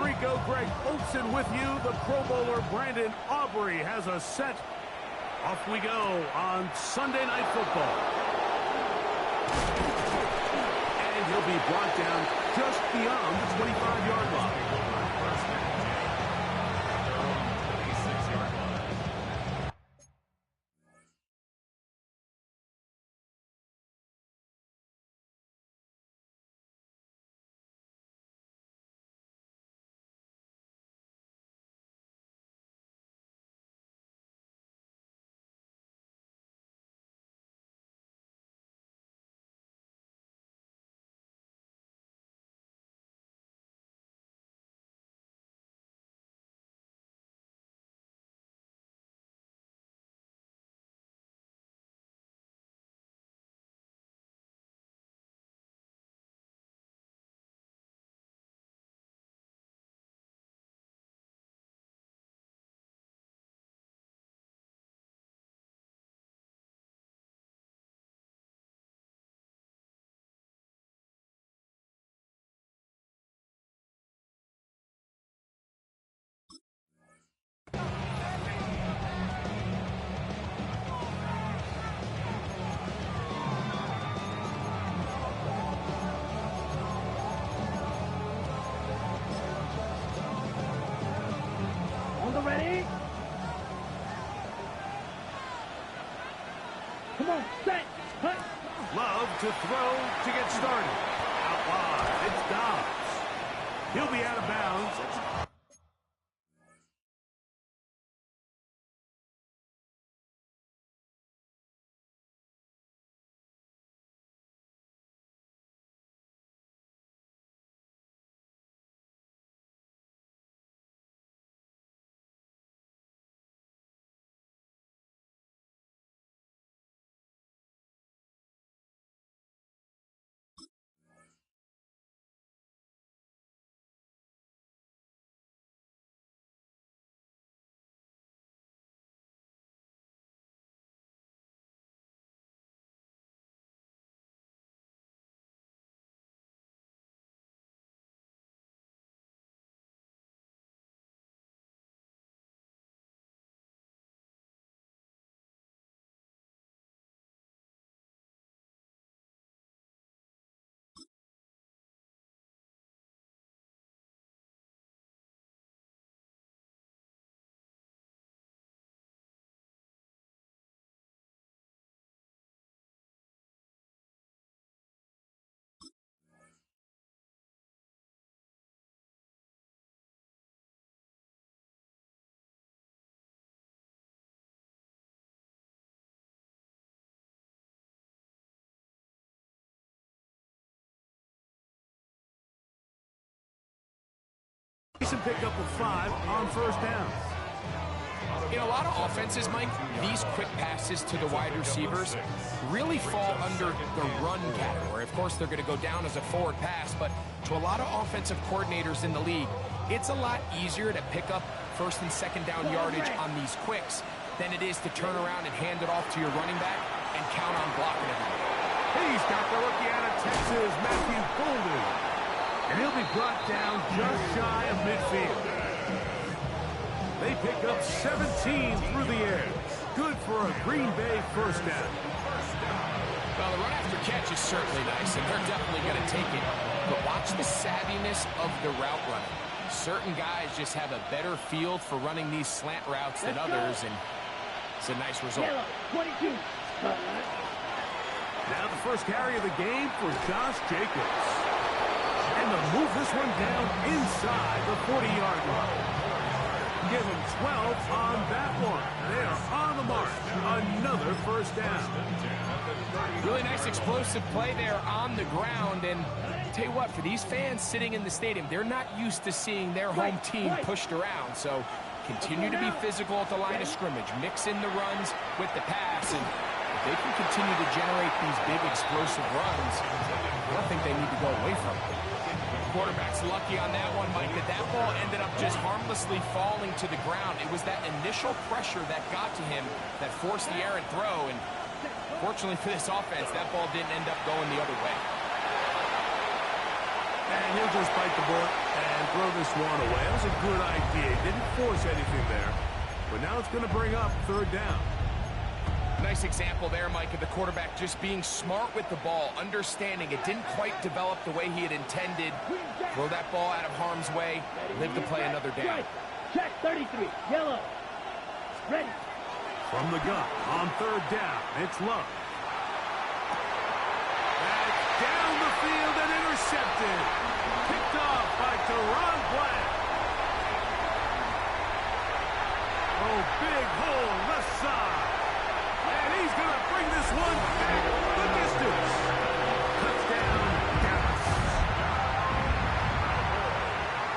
Rico, Greg Olson with you. The Pro Bowler Brandon Aubrey has a set. Off we go on Sunday Night Football. And he'll be brought down just beyond the 25-yard line. Ready? Come on, set, cut. Love to throw to get started. Out wide, it's Dobbs. He'll be out of bounds. Pick up a 5 on first down. In a lot of offenses, Mike, these quick passes to the wide receivers really fall under the run category. Of course, they're going to go down as a forward pass, but to a lot of offensive coordinators in the league, it's a lot easier to pick up first and second down yardage on these quicks than it is to turn around and hand it off to your running back and count on blocking everybody. He's got the rookie out of Texas, Matthew Golden. And he'll be brought down just shy of midfield. They pick up 17 through the air. Good for a Green Bay first down. Well, the run after catch is certainly nice, and they're definitely going to take it. But watch the savviness of the route running. Certain guys just have a better feel for running these slant routes than others, and it's a nice result. 22. Now the first carry of the game for Josh Jacobs. And to move this one down inside the 40-yard line. Give them 12 on that one. They are on the march. Another first down. Really nice explosive play there on the ground. And tell you what, for these fans sitting in the stadium, they're not used to seeing their home team pushed around. So continue to be physical at the line of scrimmage. Mix in the runs with the pass. And if they can continue to generate these big explosive runs, I don't think they need to go away from it. Quarterback's lucky on that one, Mike, that ball ended up just harmlessly falling to the ground. It was that initial pressure that got to him that forced the errant throw, and fortunately for this offense, that ball didn't end up going the other way. And he'll just bite the bullet and throw this one away. That was a good idea. He didn't force anything there. But now it's going to bring up third down. Nice example there, Mike, of the quarterback just being smart with the ball, understanding it didn't quite develop the way he had intended. Throw that ball out of harm's way, live to play another down. Check 33, yellow. Ready. From the gun on third down, it's Love. That's down the field and intercepted. Picked off by Teron Black. Oh, big hole left side. And he's going to bring this one back the distance. Touchdown, Dallas.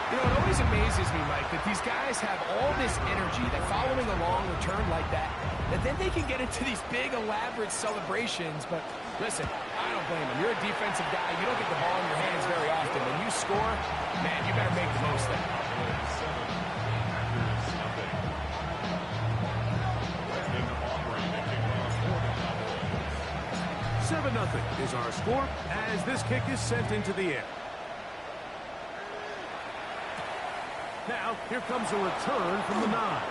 You know, it always amazes me, Mike, that these guys have all this energy that following a long return like that then they can get into these big, elaborate celebrations. But listen, I don't blame them. You're a defensive guy. You don't get the ball in your hands very often. When you score, man, you better make the most of it. 7-0 is our score as this kick is sent into the air. Now, here comes a return from the 9.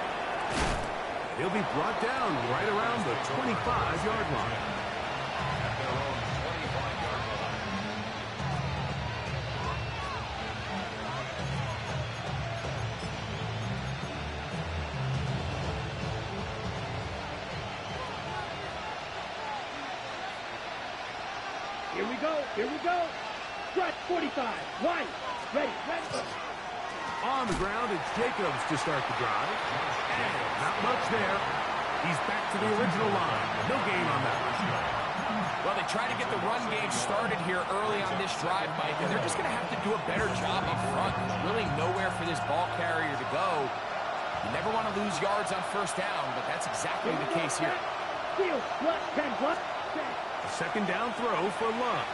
He'll be brought down right around the 25-yard line. Here we go. Stretch 45. One. Ready. On the ground, it's Jacobs to start the drive. And not much there. He's back to the original line. No gain on that one. Well, they try to get the run game started here early on this drive, Mike, and they're just going to have to do a better job up front. Really nowhere for this ball carrier to go. You never want to lose yards on first down, but that's exactly the case here. Steal. 10 plus. Second down throw for Love.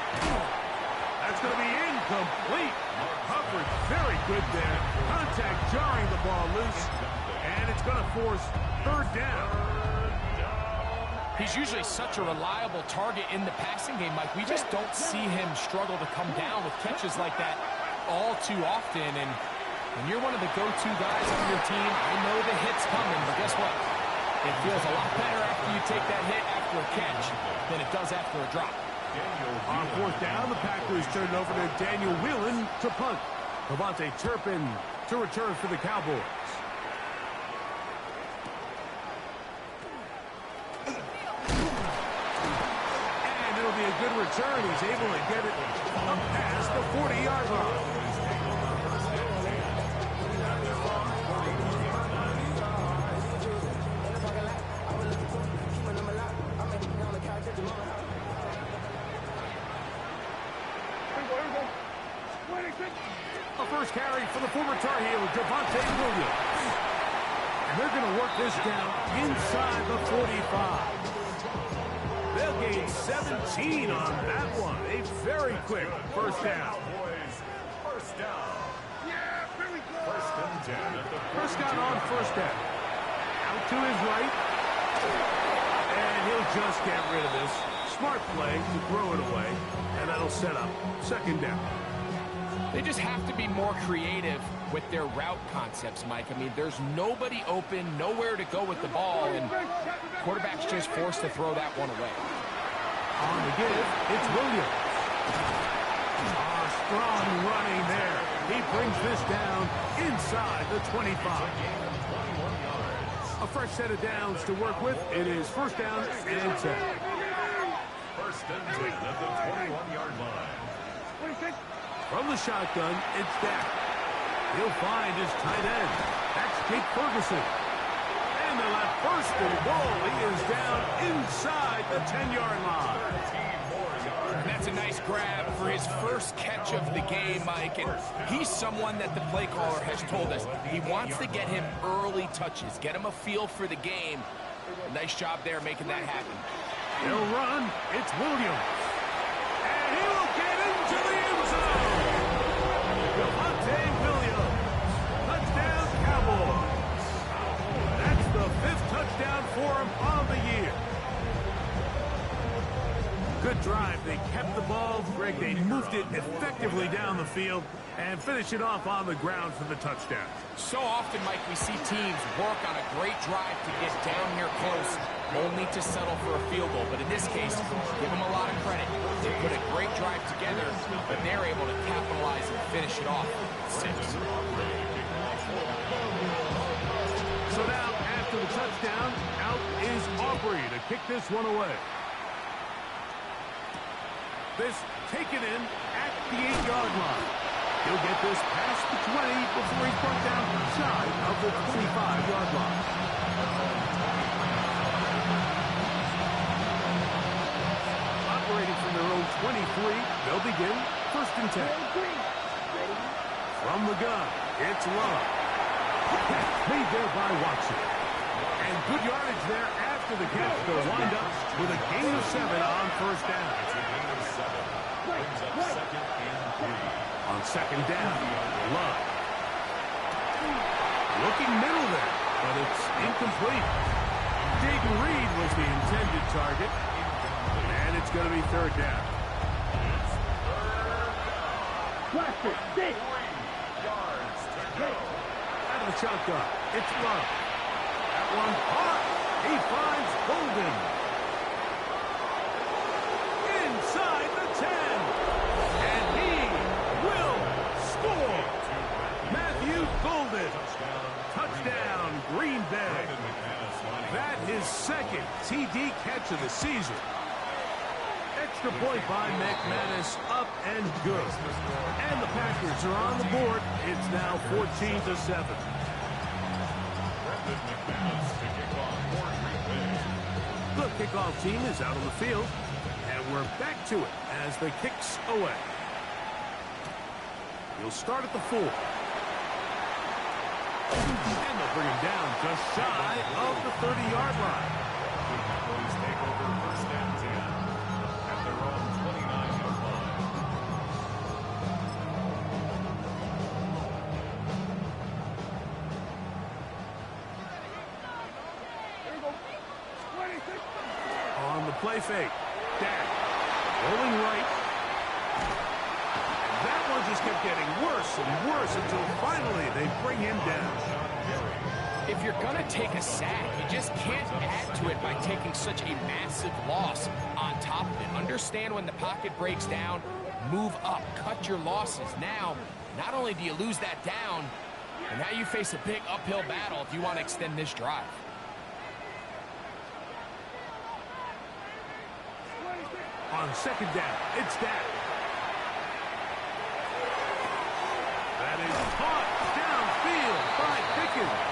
That's going to be incomplete. Coverage very good there. Contact jarring the ball loose. And it's going to force third down. He's usually such a reliable target in the passing game, Mike. We just don't see him struggle to come down with catches like that all too often. And when you're one of the go-to guys on your team, I know the hit's coming, but guess what? It feels a lot better after you take that hit after a catch than it does after a drop. On fourth down, the Packers turn it over to Daniel Whelan to punt. Devontae Turpin to return for the Cowboys. And it'll be a good return. He's able to get it up past the 40-yard line. A first carry for the former Tar Heel, Javonte Williams. And they're going to work this down inside the 45. They'll gain 17 on that one. A very quick first down. First down. Prescott on first down. Out to his right. And he'll just get rid of this. Smart play to throw it away. And that'll set up second down. They just have to be more creative with their route concepts, Mike. I mean, there's nobody open, nowhere to go with the ball, and quarterback's just forced to throw that one away. On the give, it's Williams. Strong running there. He brings this down inside the 25. A fresh set of downs to work with. It is first down and 10. First and 10 at the 21-yard line. From the shotgun, it's Dak. He'll find his tight end. That's Jake Ferguson. And they'll have first and goal. He is down inside the 10-yard line. And that's a nice grab for his first catch of the game, Mike. And he's someone that the play caller has told us he wants to get him early touches, get him a feel for the game. Nice job there making that happen. He'll run. It's Williams. And he will get into the end zone. Javonte Williams. Touchdown, Cowboys. That's the 5th touchdown for him on the year. Good drive, they kept the ball. Greg, they moved it effectively down the field and finished it off on the ground for the touchdown. So often, Mike, we see teams work on a great drive to get down here close, only to settle for a field goal. But in this case, give them a lot of credit. They put a great drive together, but they're able to capitalize and finish it off. 6. So now, after the touchdown, out is Aubrey to kick this one away. This taken in at the 8-yard line. He'll get this past the 20 before he's brought down shy of the 25-yard line. Operating from their own 23, they'll begin 1st and 10. From the gun, it's Love. Catch made there by Watson. And good yardage there after the catch. They'll wind up with a gain of 7 on 1st down. On 2nd down, Love. Looking middle there, but it's incomplete. Jaden Reed was the intended target. And it's going to be 3rd down. Blaster, 6. Out of the shotgun, it's Love. That one hot. He finds Golden. Inside the 10. And he will score. Matthew Golden. Touchdown, Green Bay. That his 2nd TD catch of the season. Extra point by McManus, up and good. And the Packers are on the board. It's now 14-7. The kickoff team is out on the field, and we're back to it as the kicks away. He'll start at the 4. And they'll bring him down just shy of the 30-yard line. Take over 1st and 10 at their own 29-yard line. On the play fake, Dak rolling right. And that one just kept getting worse and worse until finally they bring him down. If you're going to take a sack, you just can't add to it by taking such a massive loss on top of it. Understand when the pocket breaks down, move up, cut your losses. Now, not only do you lose that down, but now you face a big uphill battle if you want to extend this drive. On 2nd down, it's Dak. That is caught downfield by Pickens.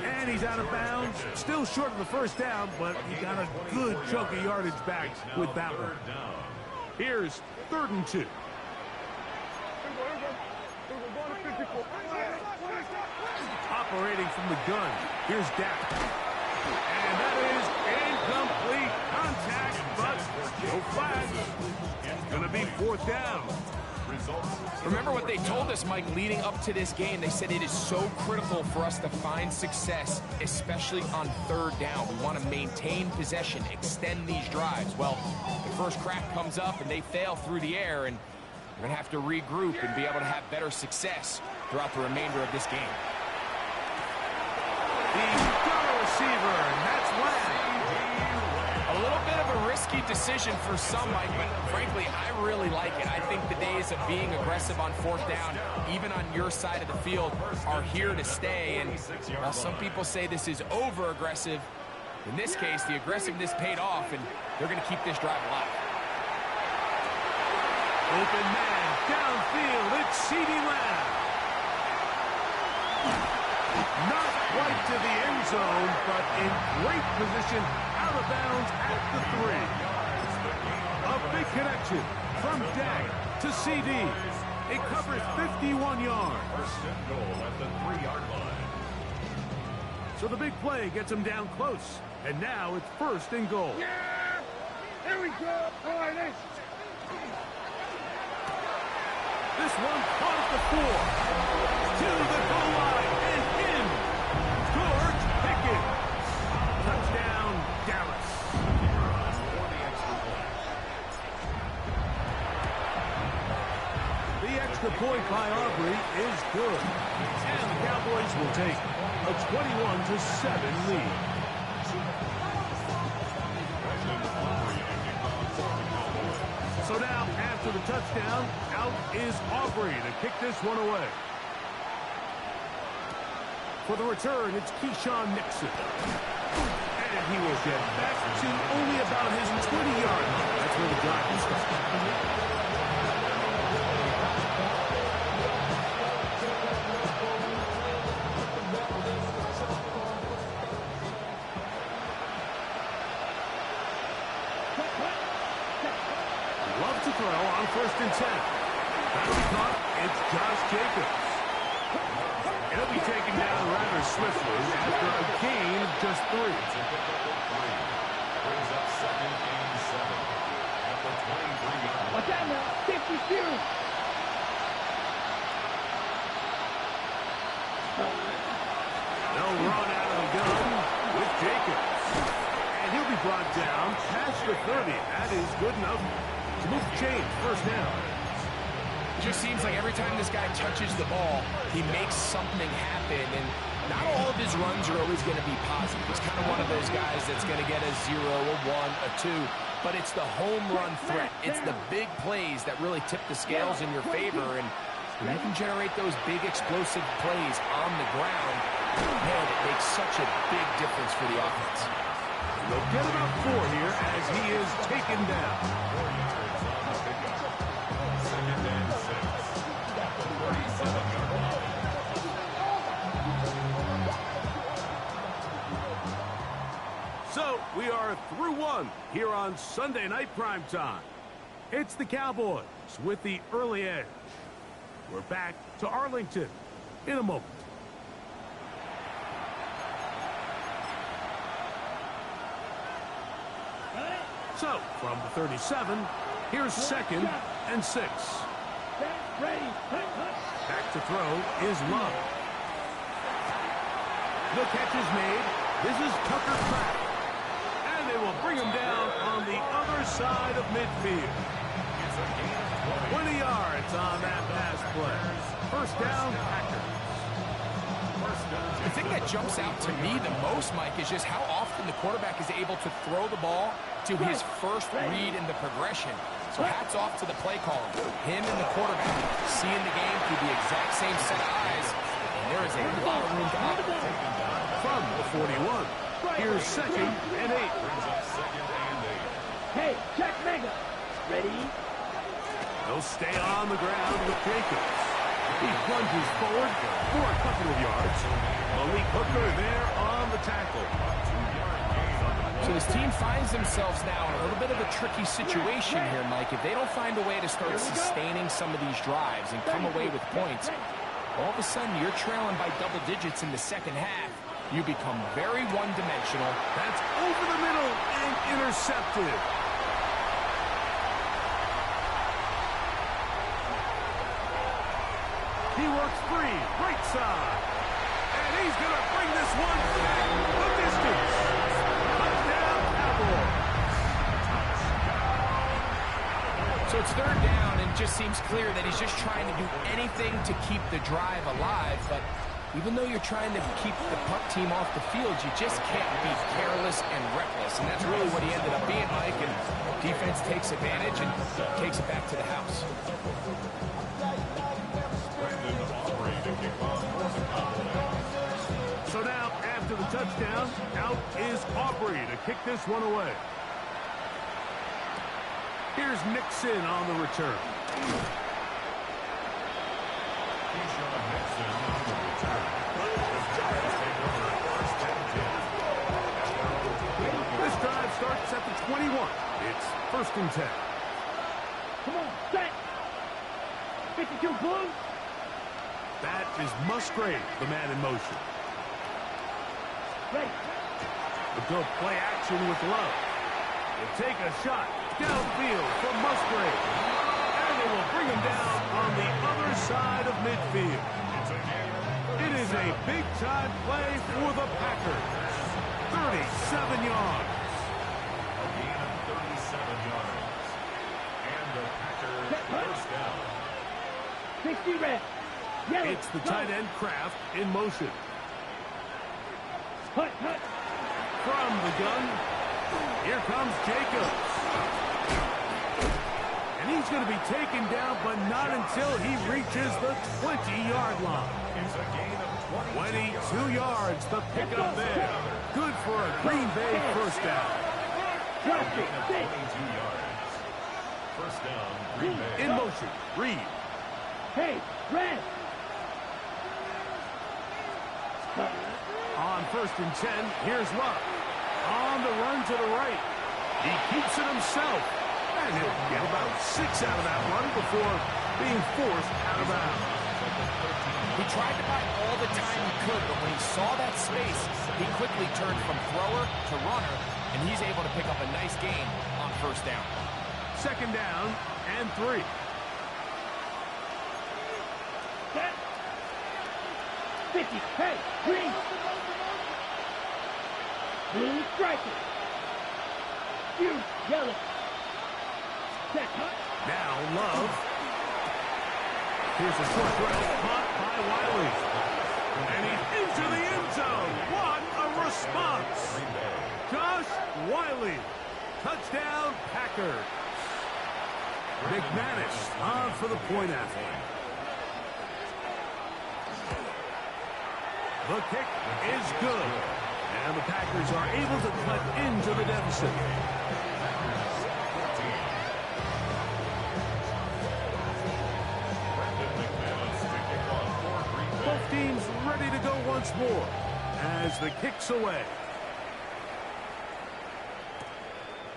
And he's out of bounds. Still short of the 1st down, but he got a good chunk of yardage back with that one. Here's 3rd and 2. Operating from the gun, here's Dak. And that is incomplete contact, but no flag. It's going to be 4th down. Remember what they told us, Mike, leading up to this game. They said it is so critical for us to find success, especially on 3rd down. We want to maintain possession, extend these drives. Well, the first crack comes up and they fail through the air, and we're going to have to regroup and be able to have better success throughout the remainder of this game. The gunner receiver, and that's Lamb. A little bit of a risky decision for some, Mike, but frankly, I really like it. I think the days of being aggressive on 4th down, even on your side of the field, are here to stay. And while some people say this is over-aggressive, in this case, the aggressiveness paid off, and they're going to keep this drive alive. Open man, downfield, it's CeeDee Lamb. Not quite to the end zone, but in great position, out of bounds at the 3. A big connection from Dak to CD. It covers 51 yards. 1st and goal at the 3-yard line. So the big play gets him down close. And now it's 1st and goal. Here we go. All right, next. This one caught at the 4. To the goal line and in. George Pickens. Touchdown, Dallas. The extra point by Aubrey is good. And the Cowboys will take a 21-7 lead. So now, after the touchdown, out is Aubrey to kick this one away. For the return, it's Keyshawn Nixon. And he will get back to only about his 20-yard line. That's where the drive will start. Love to throw on 1st and 10. That'll be caught. It's Josh Jacobs. He'll be taken down rather swiftly after a gain of just 3. Brings up 2nd and 7 at the 23-yard line. Watch out now. 52. They'll run out of the gun with Jacobs. And he'll be brought down past the 30. That is good enough to move the chains. 1st down. Just seems like every time this guy touches the ball, he makes something happen. And not all of his runs are always going to be positive. He's kind of one of those guys that's going to get a 0, a 1, a 2. But it's the home run threat. It's the big plays that really tip the scales in your favor. And when you can generate those big explosive plays on the ground, man, it makes such a big difference for the offense. They'll get about 4 here as he is taken down. 2nd and 6 at the 37-yard line. So we are through 1 here on Sunday Night Primetime. It's the Cowboys with the early edge. We're back to Arlington in a moment. So, from the 37, here's 2nd and 6. Ready. Back to throw is Love. The catch is made. This is Tucker Kraft. And they will bring him down on the other side of midfield. 20 yards on that pass play. 1st down, Packers. The thing that jumps out to me the most, Mike, is just how often the quarterback is able to throw the ball to his first read in the progression. So hats off to the play caller. Him and the quarterback seeing the game through the exact same set of eyes. And there is a lot of room to operate. From the 41, here's 2nd and 8. Brings up 2nd and 8. Hey, check mega. Ready. They'll stay on the ground with Jacobs. He plunges forward for a couple of yards. Malik Hooker there on the tackle. So this team finds themselves now in a little bit of a tricky situation here, Mike. If they don't find a way to start sustaining some of these drives and come away with points, all of a sudden you're trailing by double digits in the 2nd half. You become very one-dimensional. That's over the middle and intercepted. He works free, right side. And he's going to bring this one back the distance. Touchdown, Cowboys. So it's 3rd down, and it just seems clear that he's just trying to do anything to keep the drive alive. But even though you're trying to keep the punt team off the field, you just can't be careless and reckless. And that's really what he ended up being, Mike. And defense takes advantage and takes it back to the house. So now, after the touchdown, out is Aubrey to kick this one away. Here's Nixon on the return. Keyshawn Nixon on the return. This drive starts at the 21. It's 1st and 10. Come on, set. 52 blue. That is Musgrave, the man in motion. Ready. They'll go play action with Love. They'll take a shot. downfield for Musgrave. And they will bring him down on the other side of midfield. It is a big-time play for the Packers. 37 yards. A gain of 37 yards. And the Packers first down. 60 red. Yellow. It's the tight end Kraft in motion. Hut, hut. From the gun, here comes Jacobs. And he's going to be taken down, but not until he reaches the 20-yard line. It's a gain of 22 yards, the pickup there. Good for a Green Bay first down. Drop gain it. of 22 yards. First down, Green Bay. In motion, Reed. Hey, red. On 1st and 10, here's Love. On the run to the right. He keeps it himself. And he'll get about 6 out of that run before being forced out of bounds. He tried to buy all the time he could, but when he saw that space, he quickly turned from thrower to runner, and he's able to pick up a nice gain on first down. 2nd down and 3. Set. 50. Hey, green. Blue striker. Huge yellow. Set, hut. Now Love. Here's a short throw caught by Wiley. And he's into the end zone. What a response. Josh Wiley. Touchdown, Packers. McManus on for the point after. The kick is good. And the Packers are able to cut into the deficit. Both teams ready to go once more as the kick's away.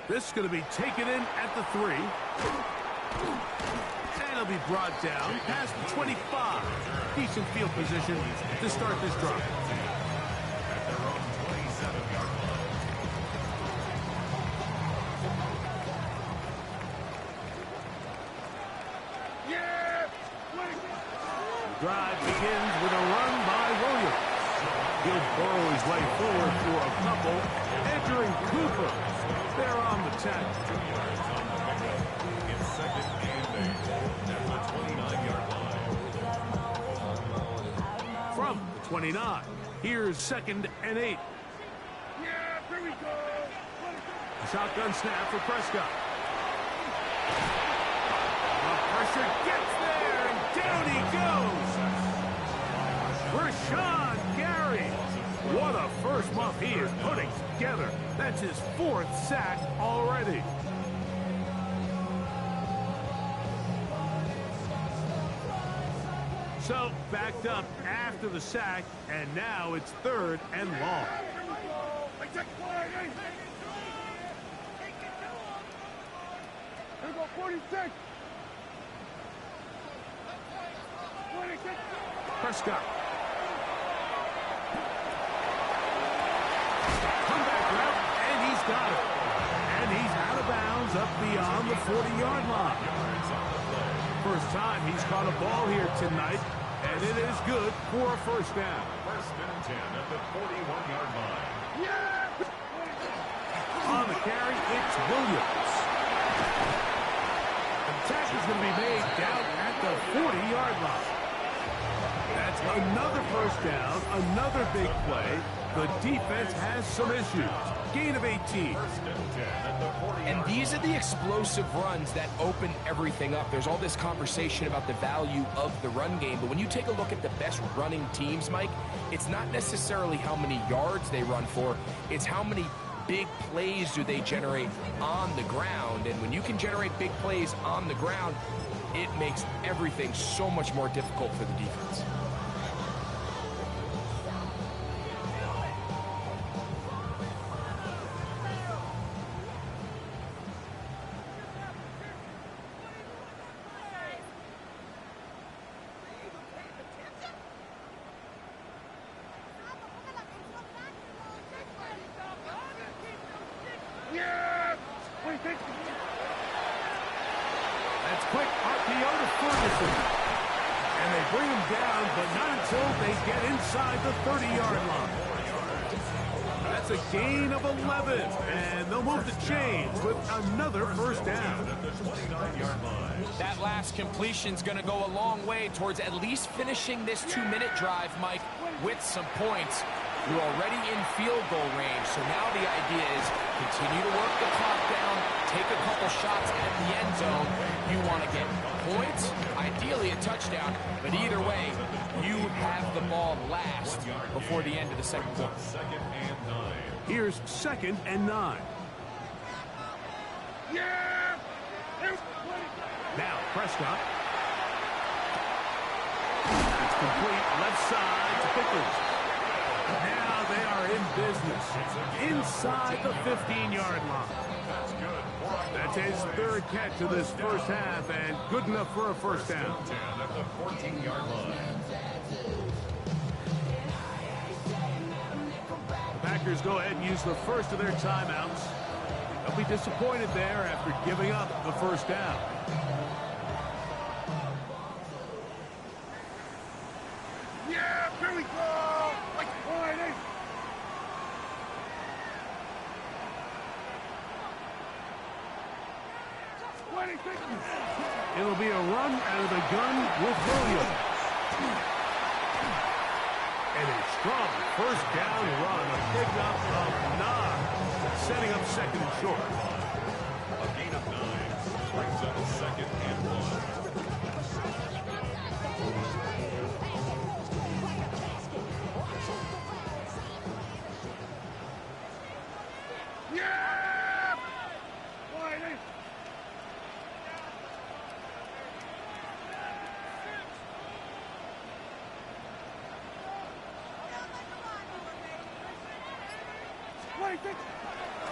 This is going to be taken in at the 3. And it'll be brought down past the 25. Decent field position to start this drive. At their own 27-yard line. The drive begins with a run by Williams. He'll burrow his way forward for a couple. Entering Cooper. They're on the 10. 2 yards on the pickup. It's 2nd and 8 at the 29-yard line. From the 29. Here's 2nd and 8. Here we go. A shotgun snap for Prescott. The pressure gets there, and down he goes. Rashawn Gary. What a first month he is putting together. That's his 4th sack already. So, backed up after the sack, and now it's 3rd and long. Here we go, 46. 26. Prescott. Comeback route, and he's got it. And he's out of bounds up beyond the 40-yard line. First time he's caught a ball here tonight, and it is good for a first down. 1st and 10 at the 41-yard line. On the carry, it's Williams. The tackle is going to be made down at the 40-yard line. That's another first down, another big play. The defense has some issues. Gain of 18. 1st and 10 at the 40-yard And these are the explosive runs that open everything up. There's all this conversation about the value of the run game, but when you take a look at the best running teams, Mike, it's not necessarily how many yards they run for, it's how many big plays do they generate on the ground. And when you can generate big plays on the ground, it makes everything so much more difficult for the defense. Ferguson. And they bring him down, but not until they get inside the 30-yard line. That's a gain of 11, and they'll move the chains with another first down. That last completion's going to go a long way towards at least finishing this 2-minute drive, Mike, with some points. You're already in field goal range, so now the idea is continue to work the clock down, take a couple shots at the end zone. You want to get points, ideally a touchdown, but either way, you have the ball last before the end of the second quarter. Here's 2nd and 9. Yeah! Now Prescott. It's complete left side to Pickens. Now they are in business inside the 15-yard line. That's his 3rd catch of this first half, and good enough for a first down. At the 14-yard line. The Packers go ahead and use the first of their timeouts. They'll be disappointed there after giving up the first down. Yeah, here we go! Like, all right, hey. It'll be a run out of the gun with Williams. And a strong first down run, a pickup of 9, setting up 2nd and short. A gain of 9 brings up 2nd and 1. Yeah! All right, hey.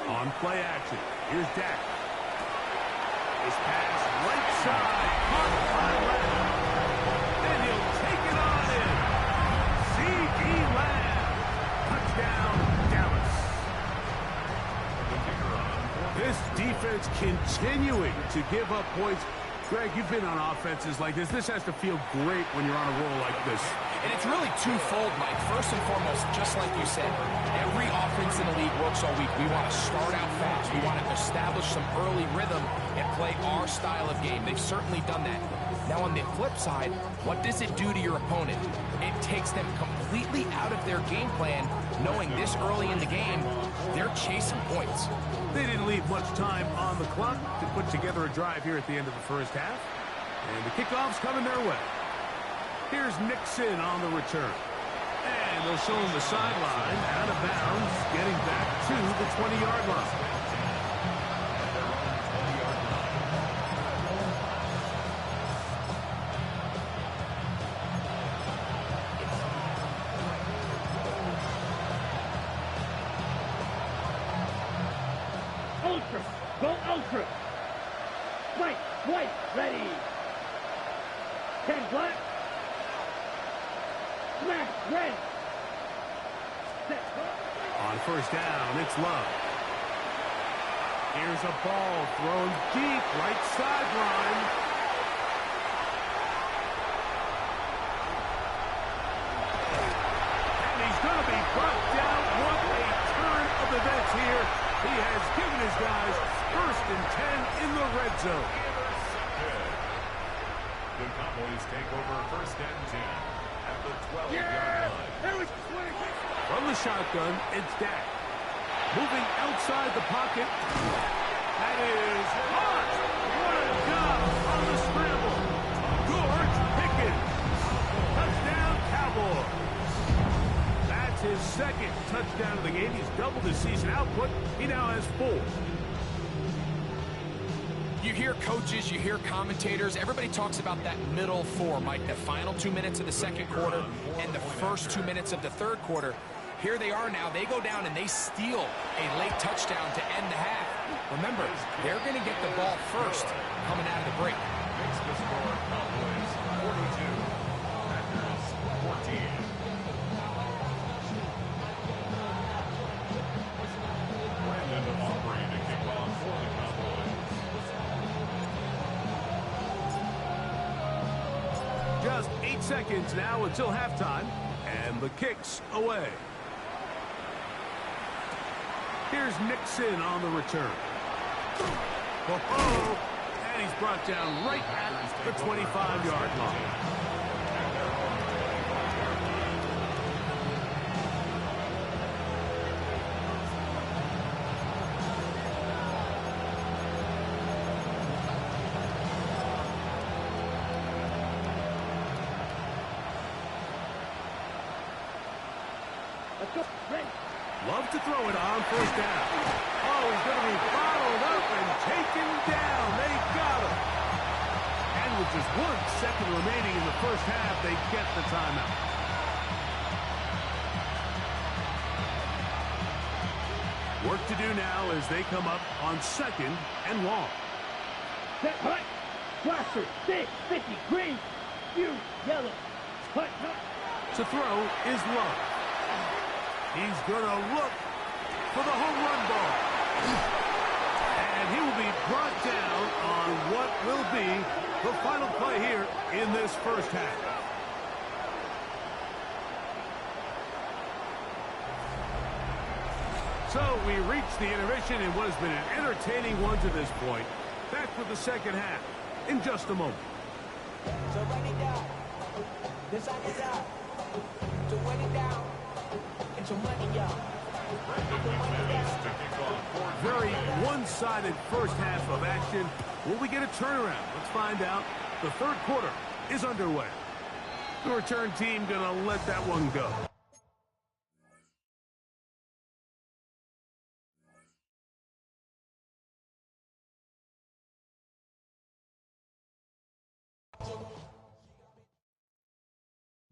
On play action, here's Dak. His pass right side, caught by Lamb. And he'll take it on in. C.D. Lamb. Touchdown, Dallas. This defense continuing to give up points. Greg, you've been on offenses like this. This has to feel great when you're on a roll like this. And it's really twofold, Mike. First and foremost, just like you said, every offense in the league works all week. We want to start out fast. We want to establish some early rhythm and play our style of game. They've certainly done that. Now, on the flip side, what does it do to your opponent? It takes them completely out of their game plan, knowing this early in the game, they're chasing points. They didn't leave much time on the clock to put together a drive here at the end of the first half. And the kickoff's coming their way. Here's Nixon on the return. And they'll show him the sideline, out of bounds, getting back to the 20-yard line. Ultra! Go ultra! White, ready! 10 black! Smash, red! Set, On first down, it's Love. Here's a ball thrown deep, right sideline. And he's going to be brought down. What a turn of events here. He has given his guys 1st and 10 in the red zone. The Cowboys take over 1st and 10 at the 12-yard line. From the shotgun, it's Dak. Moving outside the pocket. That is hot. What a job on the scramble. George Pickens. Touchdown, Cowboys. That's his 2nd touchdown of the game. He's doubled his season output. He now has 4. You hear coaches, you hear commentators, everybody talks about that middle 4, Mike, the final 2 minutes of the second quarter and the first 2 minutes of the third quarter. Here they are now. They go down and they steal a late touchdown to end the half. Remember, they're going to get the ball first coming out of the break. Makes the score Cowboys 42, Packers 14. Brandon Aubrey to kick off for the Cowboys. Just 8 seconds now until halftime, and the kick's away. Here's Nixon on the return. Oh, and he's brought down right at the 25-yard line. Let's go. Ready. Love to throw it on first down. Oh, he's going to be bottled up and taken down. They got him. And with just 1 second remaining in the first half, they get the timeout. Work to do now as they come up on 2nd and long. Set, hut. Blaster, 6, 50, green, you, yellow. Hut, hut. To throw is Love. He's going to look for the home run ball. And he will be brought down on what will be the final play here in this first half. So we reach the intermission in what has been an entertaining one to this point. Back with the second half in just a moment. So run it down. This side is out. So run it down. Get your money up. Very one-sided first half of action. Will we get a turnaround? Let's find out. The third quarter is underway. The return team gonna let that one go.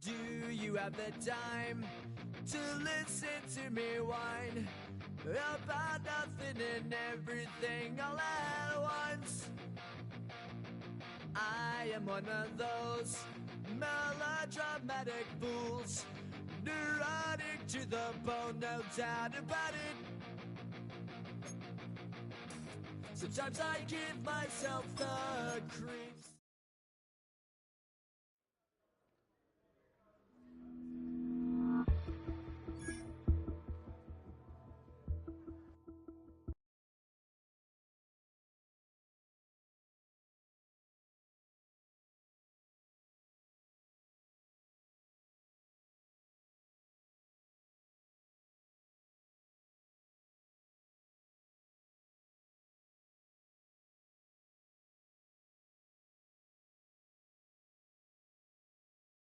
Do you have the time to listen to me whine about nothing and everything all at once? I am one of those melodramatic fools, neurotic to the bone, no doubt about it. Sometimes I give myself the creeps.